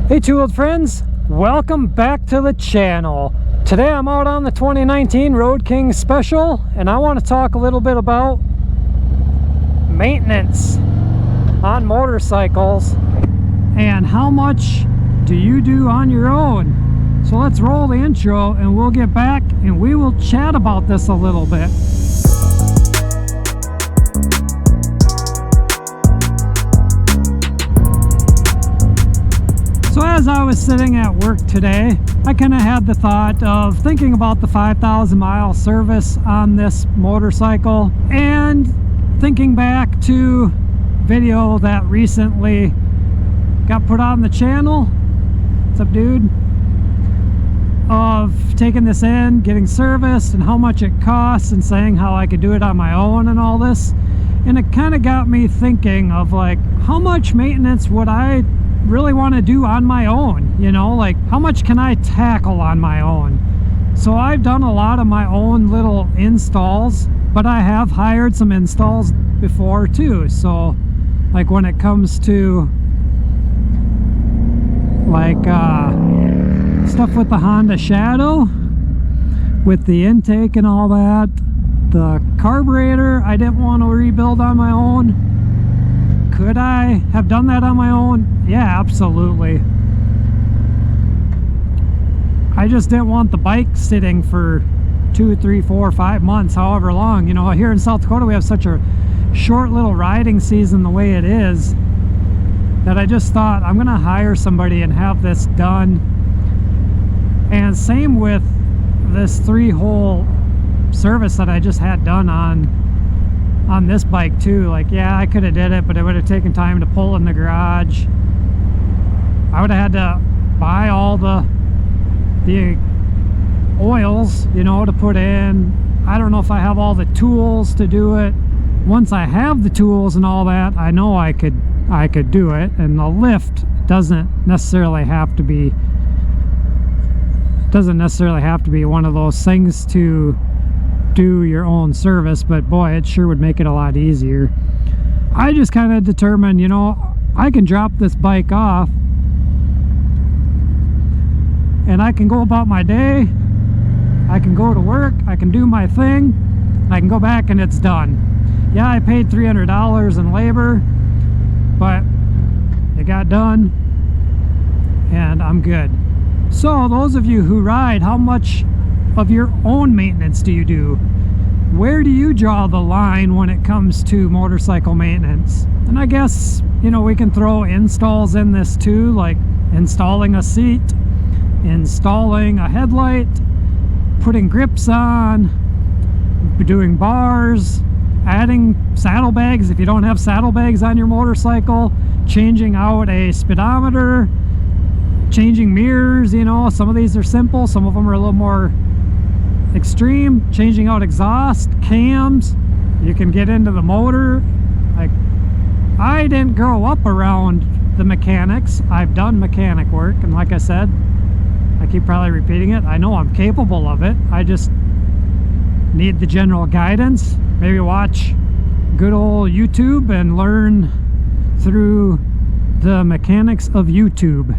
Hey two-wheeled friends, welcome back to the channel. Today I'm out on the 2019 Road King Special and I want to talk a little bit about maintenance on motorcycles and how much do you do on your own. So let's roll the intro and we'll get back and we will chat about this a little bit. So as I was sitting at work today, I kind of had the thought of thinking about the 5,000 mile service on this motorcycle and thinking back to video that recently got put on the channel. What's up, dude? Of taking this in, getting serviced, and how much it costs, and saying how I could do it on my own and all this. And it kind of got me thinking of like, how much maintenance would I really want to do on my own? You know, like how much can I tackle on my own? So I've done a lot of my own little installs, but I have hired some installs before too. So like when it comes to like stuff with the Honda Shadow, with the intake and all that, the carburetor I didn't want to rebuild on my own. Could I have done that on my own? Yeah, absolutely. I just didn't want the bike sitting for 2, 3, 4, 5 months, however long. You know, here in South Dakota we have such a short little riding season the way it is, that I just thought I'm gonna hire somebody and have this done. And same with this 3-hole service that I just had done on this bike too. Like, yeah, I could have did it, but it would have taken time to pull in the garage. I would have had to buy all the oils, you know, to put in. I don't know if I have all the tools to do it. Once I have the tools and all that, I know I could do it. And the lift doesn't necessarily have to be one of those things to do your own service, but boy, it sure would make it a lot easier. I just kind of determined, you know, I can drop this bike off and I can go about my day, I can go to work, I can do my thing, I can go back and it's done. Yeah, I paid $300 in labor, but it got done and I'm good. So those of you who ride, how much of your own maintenance do you do? Where do you draw the line when it comes to motorcycle maintenance? And I guess, you know, we can throw installs in this too, like installing a seat, installing a headlight, putting grips on, doing bars, adding saddlebags if you don't have saddlebags on your motorcycle, changing out a speedometer, changing mirrors. You know, some of these are simple, some of them are a little more extreme. Changing out exhaust, cams. You can get into the motor. Like, I didn't grow up around the mechanics. I've done mechanic work, and like I said, I keep probably repeating it, I know I'm capable of it. I just need the general guidance. Maybe watch good old YouTube and learn through the mechanics of YouTube.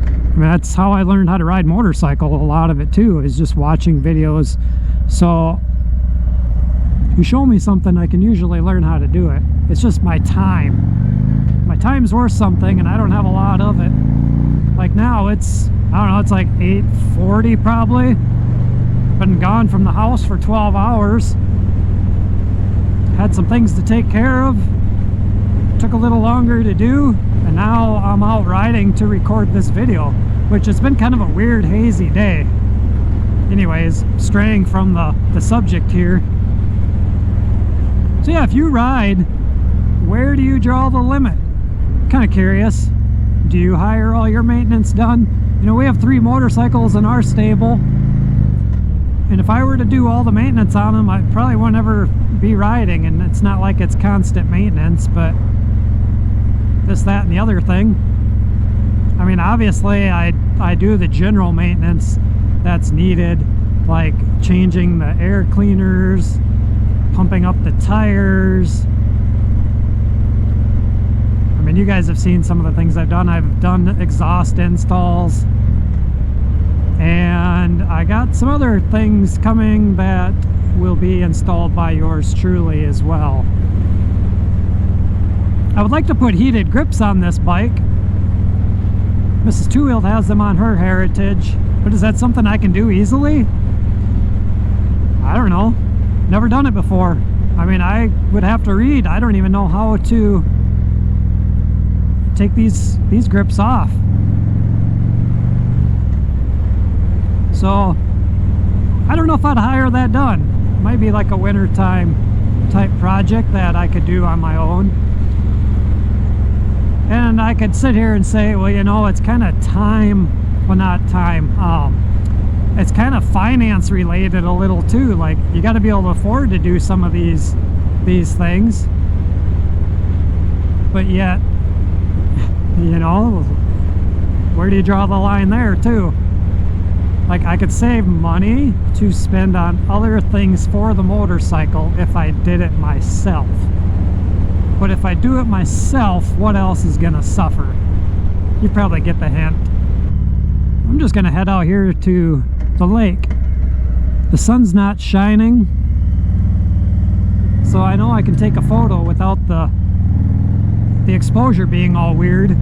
I mean, that's how I learned how to ride motorcycle. A lot of it too is just watching videos. So you show me something, I can usually learn how to do it. It's just my time. My time's worth something and I don't have a lot of it. Like now it's, I don't know, it's like 8:40 probably. Been gone from the house for 12 hours. Had some things to take care of. Took a little longer to do, and now I'm out riding to record this video, which has been kind of a weird, hazy day. Anyways, straying from the subject here. So yeah, if you ride, where do you draw the limit? Kind of curious. Do you hire all your maintenance done? You know, we have 3 motorcycles in our stable, and if I were to do all the maintenance on them, I probably won't ever be riding. And it's not like it's constant maintenance, but this, that, and the other thing. I mean, obviously I do the general maintenance that's needed, like changing the air cleaners, pumping up the tires. I mean, And you guys have seen some of the things I've done. I've done exhaust installs, and I got some other things coming that will be installed by yours truly as well. I would like to put heated grips on this bike. Mrs.TWOWHEELD has them on her Heritage, but is that something I can do easily? I don't know. Never done it before. I mean, I would have to read. I don't even know how to take these grips off. So I don't know if I'd hire that done. Might be like a wintertime type project that I could do on my own. And I could sit here and say, well, you know, it's kind of time, well, not time, it's kind of finance related a little too. Like, you got to be able to afford to do some of these things, but yet, you know, where do you draw the line there too? Like, I could save money to spend on other things for the motorcycle if I did it myself. But if I do it myself, what else is gonna suffer? You probably get the hint. I'm just gonna head out here to the lake. The sun's not shining, so I know I can take a photo without the exposure being all weird.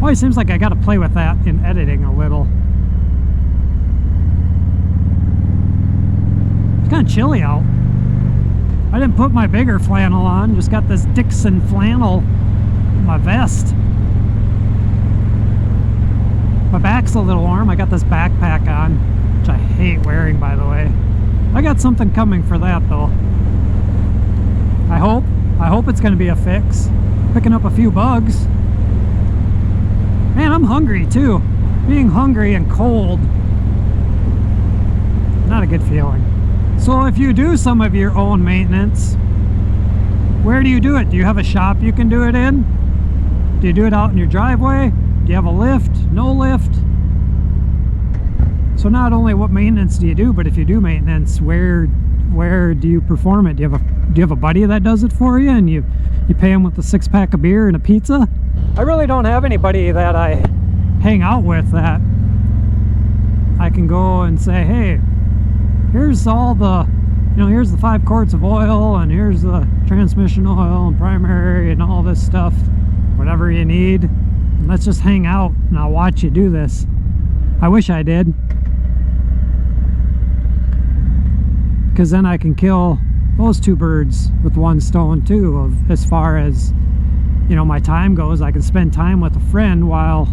Always seems like I gotta play with that in editing a little. It's kind of chilly out. I didn't put my bigger flannel on, just got this Dixon flannel in my vest. My back's a little warm. I got this backpack on, which I hate wearing, by the way. I got something coming for that though. I hope it's gonna be a fix. Picking up a few bugs. Man, I'm hungry too. Being hungry and cold, not a good feeling. So if you do some of your own maintenance, where do you do it? Do you have a shop you can do it in? Do you do it out in your driveway? Do you have a lift? No lift? So not only what maintenance do you do, but if you do maintenance, where do you perform it? Do you have a buddy that does it for you, and you pay him with a 6-pack of beer and a pizza? I really don't have anybody that I hang out with that I can go and say, hey, here's all the, you know, here's the 5 quarts of oil, and here's the transmission oil and primary and all this stuff, whatever you need. And let's just hang out and I'll watch you do this. I wish I did, because then I can kill those 2 birds with 1 stone too, of as far as, you know, my time goes. I can spend time with a friend while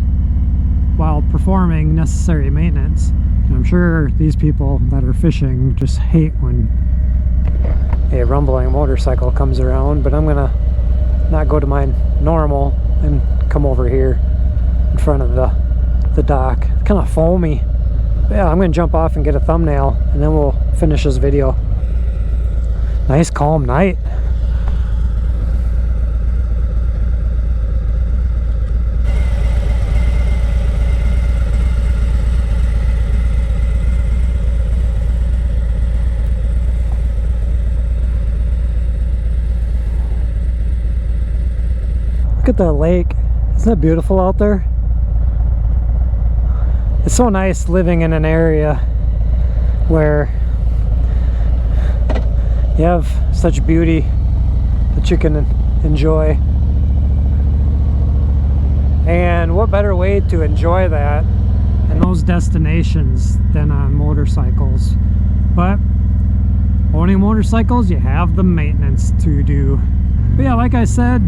performing necessary maintenance. And I'm sure these people that are fishing just hate when a rumbling motorcycle comes around, but I'm gonna not go to my normal and come over here in front of the dock. It's kind of foamy. But yeah, I'm gonna jump off and get a thumbnail, and then we'll finish this video. Nice calm night. Look at that lake. Isn't that beautiful out there? It's so nice living in an area where you have such beauty that you can enjoy. And what better way to enjoy that in those destinations than on motorcycles? But owning motorcycles, you have the maintenance to do. But yeah, like I said,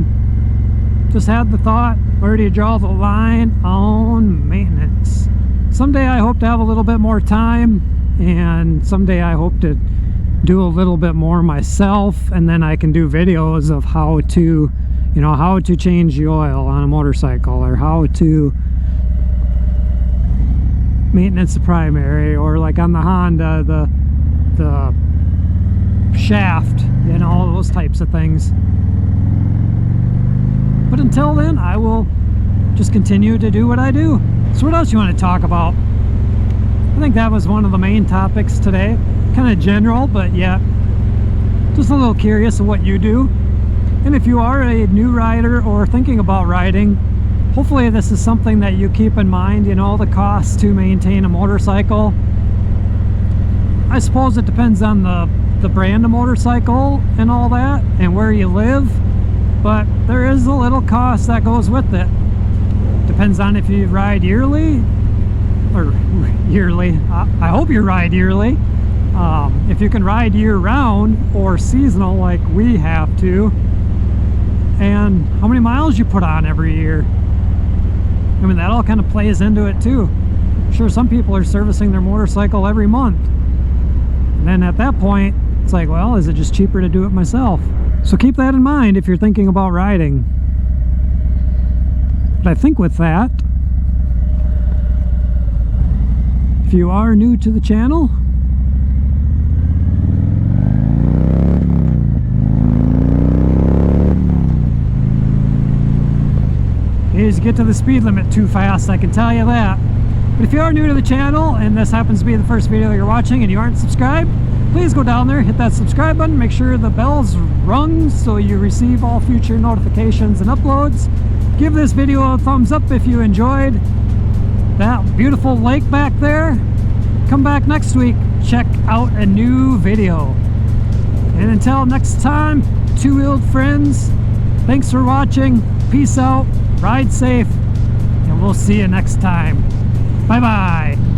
just had the thought, where do you draw the line on maintenance? Someday I hope to have a little bit more time, and someday I hope to do a little bit more myself, and then I can do videos of how to, you know, how to change the oil on a motorcycle, or how to maintenance the primary, or like on the Honda, the shaft, you know, those types of things. But until then, I will just continue to do what I do. So what else you want to talk about? I think that was one of the main topics today. Kind of general, but yeah, just a little curious of what you do. And if you are a new rider or thinking about riding, hopefully this is something that you keep in mind, you know, the cost to maintain a motorcycle. I suppose it depends on the brand of motorcycle and all that and where you live, but there is a little cost that goes with it. Depends on if you ride yearly or yearly. I hope you ride yearly. If you can ride year-round or seasonal like we have to, and how many miles you put on every year. I mean, that all kind of plays into it too. I'm sure some people are servicing their motorcycle every month. And then at that point, it's like, well, is it just cheaper to do it myself? So keep that in mind if you're thinking about riding. But I think with that, if you are new to the channel, you just get to the speed limit too fast, I can tell you that. But if you are new to the channel and this happens to be the first video you're watching and you aren't subscribed, please go down there, hit that subscribe button, make sure the bell's rung so you receive all future notifications and uploads. Give this video a thumbs up if you enjoyed that beautiful lake back there. Come back next week, check out a new video. And until next time, two-wheeled friends, thanks for watching, peace out, ride safe, and we'll see you next time. Bye-bye.